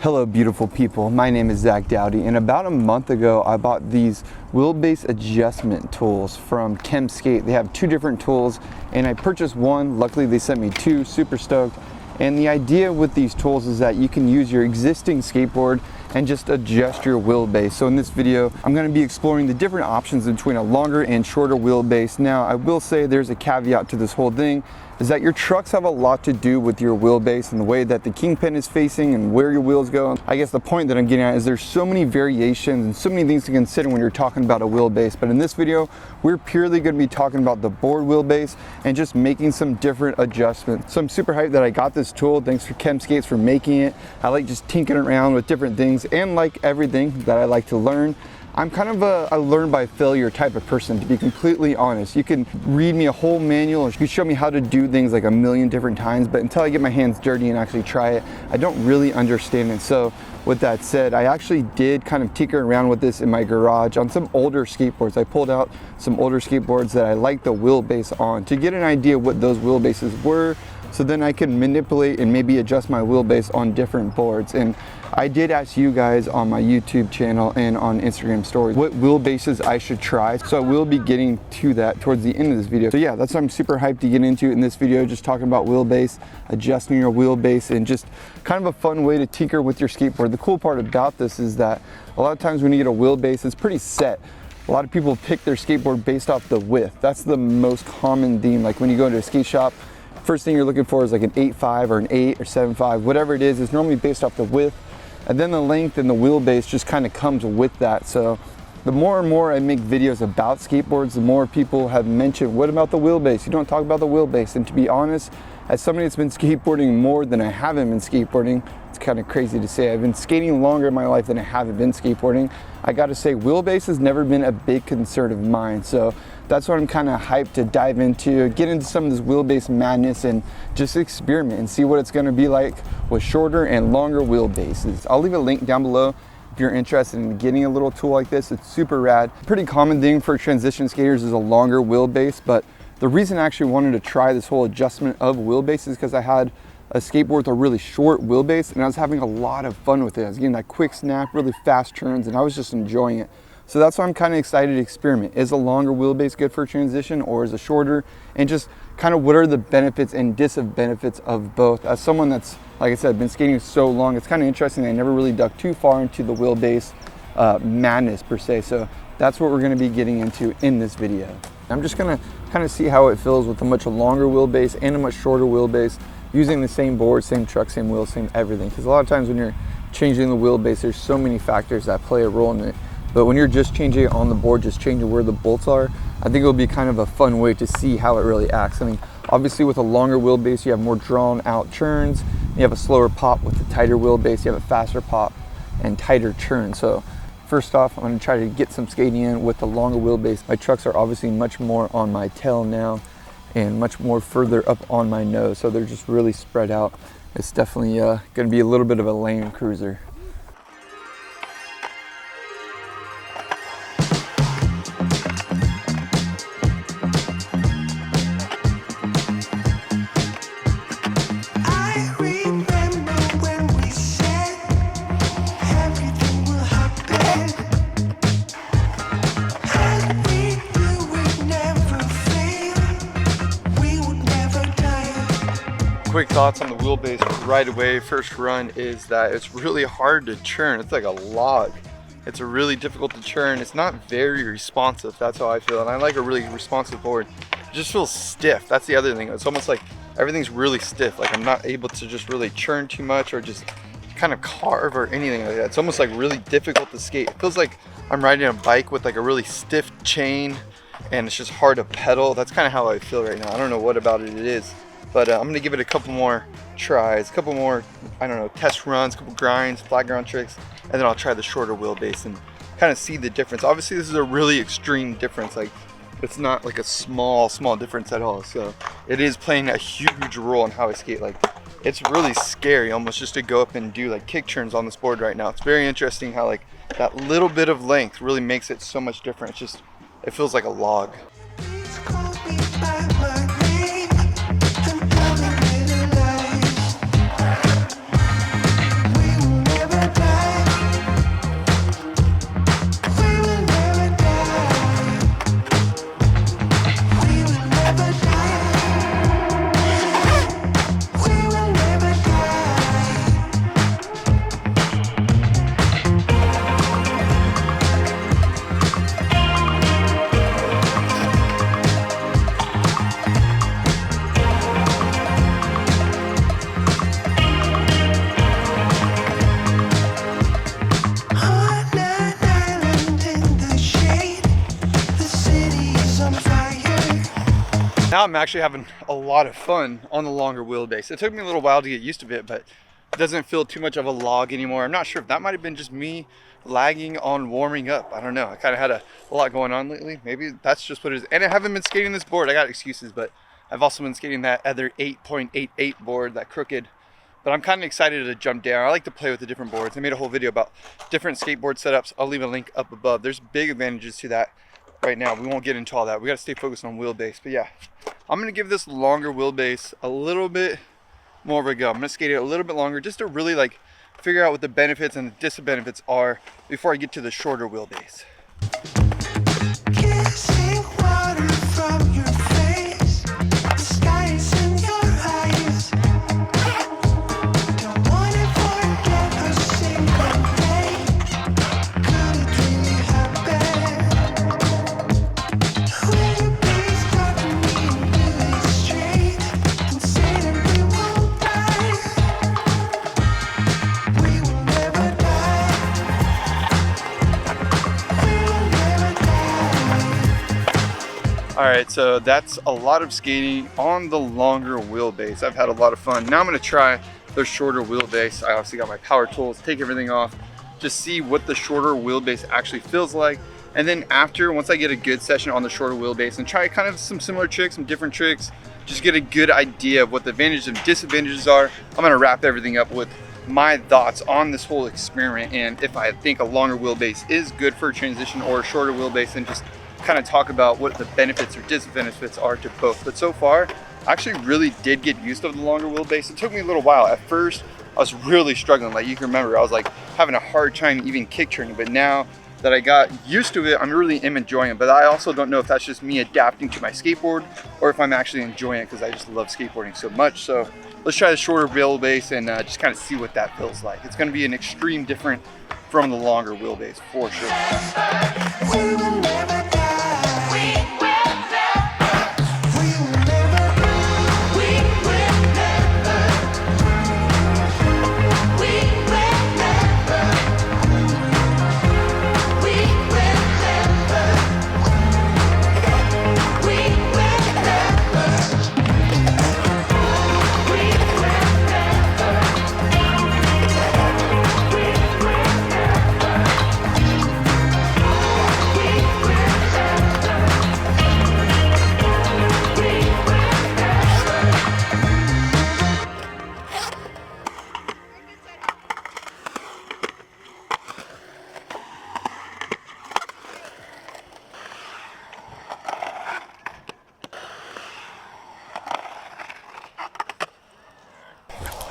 Hello beautiful people, my name is Zach Dowdy, and about a month ago I bought these wheelbase adjustment tools from Chem. They have two different tools and I purchased one. Luckily they sent me two, super stoked. And the idea with these tools is that you can use your existing skateboard and just adjust your wheelbase. So in this video, I'm going to be exploring the different options between a longer and shorter wheelbase. Now, I will say there's a caveat to this whole thing, is that your trucks have a lot to do with your wheelbase and the way that the kingpin is facing and where your wheels go. I guess the point that I'm getting at is there's so many variations and so many things to consider when you're talking about a wheelbase. But in this video, we're purely going to be talking about the board wheelbase and just making some different adjustments. So I'm super hyped that I got this tool. Thanks for Chem for making it. I like just tinkering around with different things, and like everything that I like to learn, I'm kind of a learn by failure type of person, to be completely honest. You can read me a whole manual and you can show me how to do things like a million different times, but until I get my hands dirty and actually try it, I don't really understand it. So with that said, I actually did kind of tinker around with this in my garage on some older skateboards. I pulled out some older skateboards that I like the wheelbase on to get an idea what those wheelbases were, so then I can manipulate and maybe adjust my wheelbase on different boards. And I did ask you guys on my YouTube channel and on Instagram stories what wheelbases I should try. So I will be getting to that towards the end of this video. So yeah, that's what I'm super hyped to get into in this video, just talking about wheelbase, adjusting your wheelbase, and just kind of a fun way to tinker with your skateboard. The cool part about this is that a lot of times when you get a wheelbase, it's pretty set. A lot of people pick their skateboard based off the width. That's the most common theme. Like when you go into a skate shop, first thing you're looking for is like an 8.5 or an 8 or 7.5, whatever it is normally based off the width. And then the length and the wheelbase just kind of comes with that. So the more and more I make videos about skateboards, the more people have mentioned, what about the wheelbase? You don't talk about the wheelbase. And to be honest, as somebody that's been skateboarding more than I haven't been skateboarding, it's kind of crazy to say. I've been skating longer in my life than I haven't been skateboarding. I got to say, wheelbase has never been a big concern of mine. So that's what I'm kind of hyped to dive into, get into some of this wheelbase madness and just experiment and see what it's going to be like with shorter and longer wheelbases. I'll leave a link down below if you're interested in getting a little tool like this. It's super rad. Pretty common thing for transition skaters is a longer wheelbase, but the reason I actually wanted to try this whole adjustment of wheelbase is because I had a skateboard with a really short wheelbase and I was having a lot of fun with it. I was getting that quick snap, really fast turns, and I was just enjoying it. So that's why I'm kind of excited to experiment. Is a longer wheelbase good for transition, or is a shorter? And just kind of what are the benefits and disadvantages of both? As someone that's, like I said, been skating so long, it's kind of interesting. I never really dug too far into the wheelbase madness per se. So that's what we're going to be getting into in this video. I'm just going to kind of see how it feels with a much longer wheelbase and a much shorter wheelbase, using the same board, same truck, same wheels, same everything. Because a lot of times when you're changing the wheelbase, there's so many factors that play a role in it. But when you're just changing it on the board, just changing where the bolts are, I think it'll be kind of a fun way to see how it really acts. I mean, obviously with a longer wheelbase, you have more drawn out turns. You have a slower pop. With the tighter wheelbase, you have a faster pop and tighter turn. So first off, I'm gonna try to get some skating in with the longer wheelbase. My trucks are obviously much more on my tail now and much more further up on my nose. So they're just really spread out. It's definitely gonna be a little bit of a lame cruiser. Quick thoughts on the wheelbase right away. First run is that it's really hard to churn. It's like a log. It's really difficult to churn. It's not very responsive. That's how I feel. And I like a really responsive board. It just feels stiff. That's the other thing. It's almost like everything's really stiff. Like I'm not able to just really churn too much or just kind of carve or anything like that. It's almost like really difficult to skate. It feels like I'm riding a bike with like a really stiff chain and it's just hard to pedal. That's kind of how I feel right now. I don't know what about it is. But I'm gonna give it a couple more tries, a couple more, I don't know, test runs, a couple grinds, flat ground tricks, and then I'll try the shorter wheelbase and kind of see the difference. Obviously this is a really extreme difference. Like it's not like a small difference at all. So it is playing a huge role in how I skate. Like it's really scary almost just to go up and do like kick turns on this board right now. It's very interesting how like that little bit of length really makes it so much different. It's just, it feels like a log. Now I'm actually having a lot of fun on the longer wheelbase. It took me a little while to get used to it, but it doesn't feel too much of a log anymore. I'm not sure if that might have been just me lagging on warming up. I don't know. I kind of had a lot going on lately. Maybe that's just what it is. And I haven't been skating this board. I got excuses, but I've also been skating that other 8.88 board, that crooked. But I'm kind of excited to jump down. I like to play with the different boards. I made a whole video about different skateboard setups. I'll leave a link up above. There's big advantages to that. Right now, we won't get into all that. We got to stay focused on wheelbase. But yeah, I'm going to give this longer wheelbase a little bit more of a go. I'm going to skate it a little bit longer just to really like figure out what the benefits and the disadvantages are before I get to the shorter wheelbase. Kissing water from your face, the sky is in your eyes. Don't wanna forget a single day. Could it really happen? Will you please talk to me really straight and say that we won't die? We will never die. We will never die. All right, so that's a lot of skating on the longer wheelbase. I've had a lot of fun. Now I'm going to try the shorter wheelbase. I obviously got my power tools, take everything off, just see what the shorter wheelbase actually feels like. And then after, once I get a good session on the shorter wheelbase and try kind of some similar tricks, some different tricks, just get a good idea of what the advantages and disadvantages are, I'm going to wrap everything up with my thoughts on this whole experiment and if I think a longer wheelbase is good for a transition or a shorter wheelbase, and just kind of talk about what the benefits or disadvantages are to both. But so far, I actually really did get used to the longer wheelbase. It took me a little while. At first, I was really struggling. Like you can remember, I was like having a hard time even kick turning, but now that I got used to it, I'm really enjoying it. But I also don't know if that's just me adapting to my skateboard or if I'm actually enjoying it because I just love skateboarding so much. So let's try the shorter wheelbase and just kind of see what that feels like. It's going to be an extreme different from the longer wheelbase for sure. We will never die. We will never. We will never. We will never. We will never. We will never. We will never. We will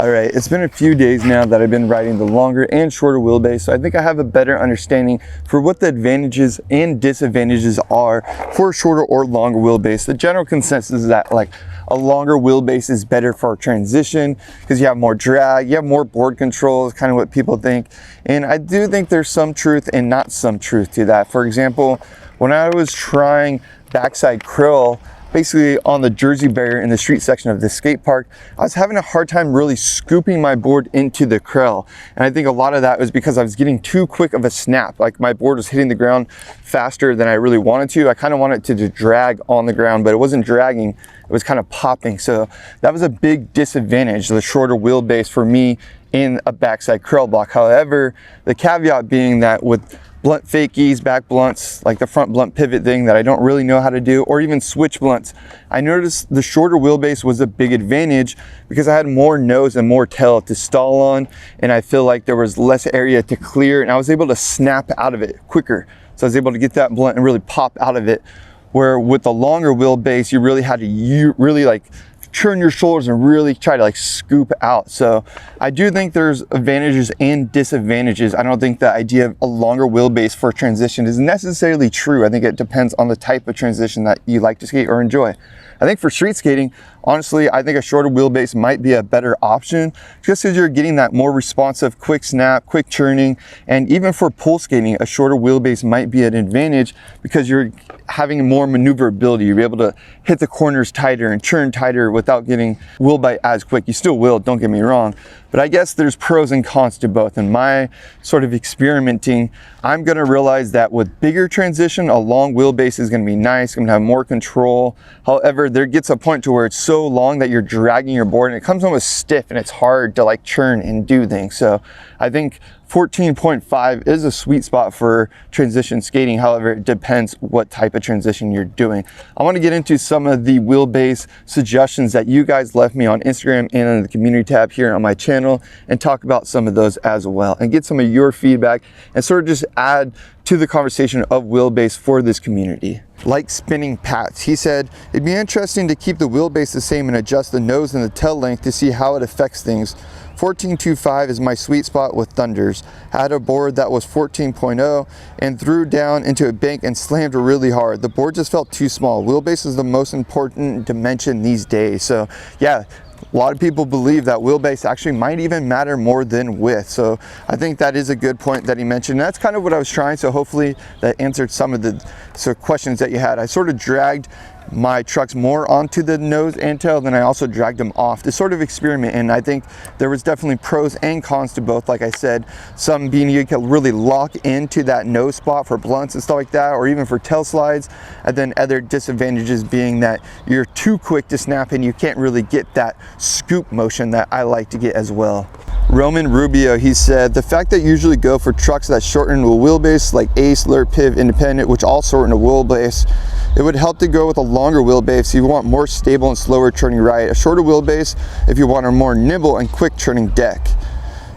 All right, it's been a few days now that I've been riding the longer and shorter wheelbase, so I think I have a better understanding for what the advantages and disadvantages are for a shorter or longer wheelbase. The general consensus is that like a longer wheelbase is better for transition because you have more drag, you have more board control, is kind of what people think. And I do think there's some truth and not some truth to that. For example, when I was trying backside krill, basically on the Jersey barrier in the street section of the skate park, I was having a hard time really scooping my board into the krill. And I think a lot of that was because I was getting too quick of a snap. Like my board was hitting the ground faster than I really wanted to. I kind of wanted it to drag on the ground, but it wasn't dragging, it was kind of popping. So that was a big disadvantage, the shorter wheelbase for me in a backside krill block. However, the caveat being that with blunt fakies, back blunts, like the front blunt pivot thing that I don't really know how to do, or even switch blunts, I noticed the shorter wheelbase was a big advantage because I had more nose and more tail to stall on, and I feel like there was less area to clear, and I was able to snap out of it quicker. So I was able to get that blunt and really pop out of it, where with the longer wheelbase, you really had to really like turn your shoulders and really try to like scoop out. So I do think there's advantages and disadvantages. I don't think the idea of a longer wheelbase for transition is necessarily true. I think it depends on the type of transition that you like to skate or enjoy. I think for street skating, honestly, I think a shorter wheelbase might be a better option just because you're getting that more responsive, quick snap, quick churning. And even for pool skating, a shorter wheelbase might be an advantage because you're having more maneuverability. You're able to hit the corners tighter and churn tighter without getting wheel bite as quick. You still will, don't get me wrong, But I guess there's pros and cons to both. In my sort of experimenting, I'm gonna realize that with bigger transition, a long wheelbase is gonna be nice, gonna have more control. However, there gets a point to where it's so long that you're dragging your board and it comes almost stiff and it's hard to like churn and do things. So I think 14.5 is a sweet spot for transition skating. However, it depends what type of transition you're doing. I want to get into some of the wheelbase suggestions that you guys left me on Instagram and in the community tab here on my channel, and talk about some of those as well and get some of your feedback and sort of just add to the conversation of wheelbase for this community. Like Spinning Pats, he said, it'd be interesting to keep the wheelbase the same and adjust the nose and the tail length to see how it affects things. 14.25 is my sweet spot with Thunders. I had a board that was 14.0 and threw down into a bank and slammed really hard. The board just felt too small. Wheelbase is the most important dimension these days. So yeah, a lot of people believe that wheelbase actually might even matter more than width. So I think that is a good point that he mentioned. And that's kind of what I was trying. So hopefully that answered some of the questions that you had. I sort of dragged my trucks more onto the nose and tail, then I also dragged them off to sort of experiment. And I think there was definitely pros and cons to both. Like I said, some being you can really lock into that nose spot for blunts and stuff like that, or even for tail slides. And then other disadvantages being that you're too quick to snap and you can't really get that scoop motion that I like to get as well. Roman Rubio, he said, the fact that you usually go for trucks that shorten a wheelbase like Ace, Lurt, Piv, Independent, which all shorten a wheelbase, it would help to go with a longer wheelbase if you want more stable and slower turning ride, a shorter wheelbase if you want a more nimble and quick turning deck.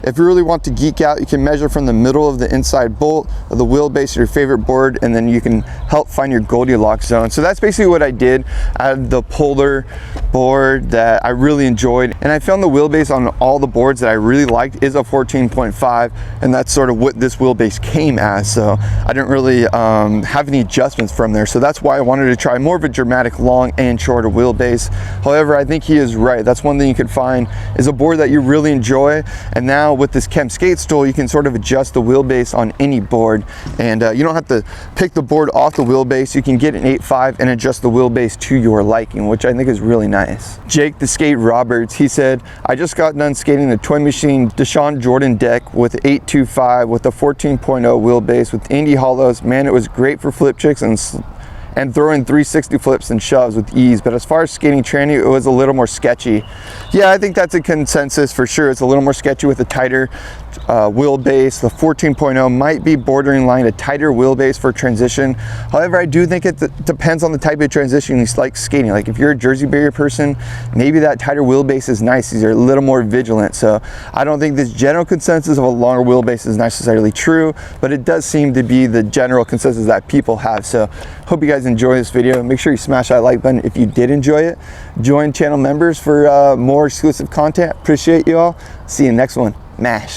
If you really want to geek out, you can measure from the middle of the inside bolt of the wheelbase of your favorite board, and then you can help find your Goldilocks zone. So that's basically what I did. I had the Polar board that I really enjoyed, and I found the wheelbase on all the boards that I really liked is a 14.5, and that's sort of what this wheelbase came as. So I didn't really have any adjustments from there. So that's why I wanted to try more of a dramatic long and shorter wheelbase. However, I think he is right. That's one thing you could find is a board that you really enjoy, and now with this Chem skate stool, you can sort of adjust the wheelbase on any board, and you don't have to pick the board off the wheelbase. You can get an 8.5 and adjust the wheelbase to your liking, which I think is really nice. Jake the Skate Roberts, he said, I just got done skating the Toy Machine Deshaun Jordan deck with 8.25 with a 14.0 wheelbase with Indy hollows. Man, it was great for flip tricks and throwing 360 flips and shoves with ease. But as far as skating tranny, it was a little more sketchy. Yeah, I think that's a consensus for sure. It's a little more sketchy with a tighter wheelbase. The 14.0 might be bordering line a tighter wheelbase for transition. However, I do think it depends on the type of transition you like skating. Like if you're a Jersey barrier person, maybe that tighter wheelbase is nice. These are a little more vigilant. So I don't think this general consensus of a longer wheelbase is necessarily true, but it does seem to be the general consensus that people have. So hope you guys enjoy this video. Make sure you smash that like button if you did enjoy it. Join channel members for more exclusive content. Appreciate you all. See you in the next one. Mash.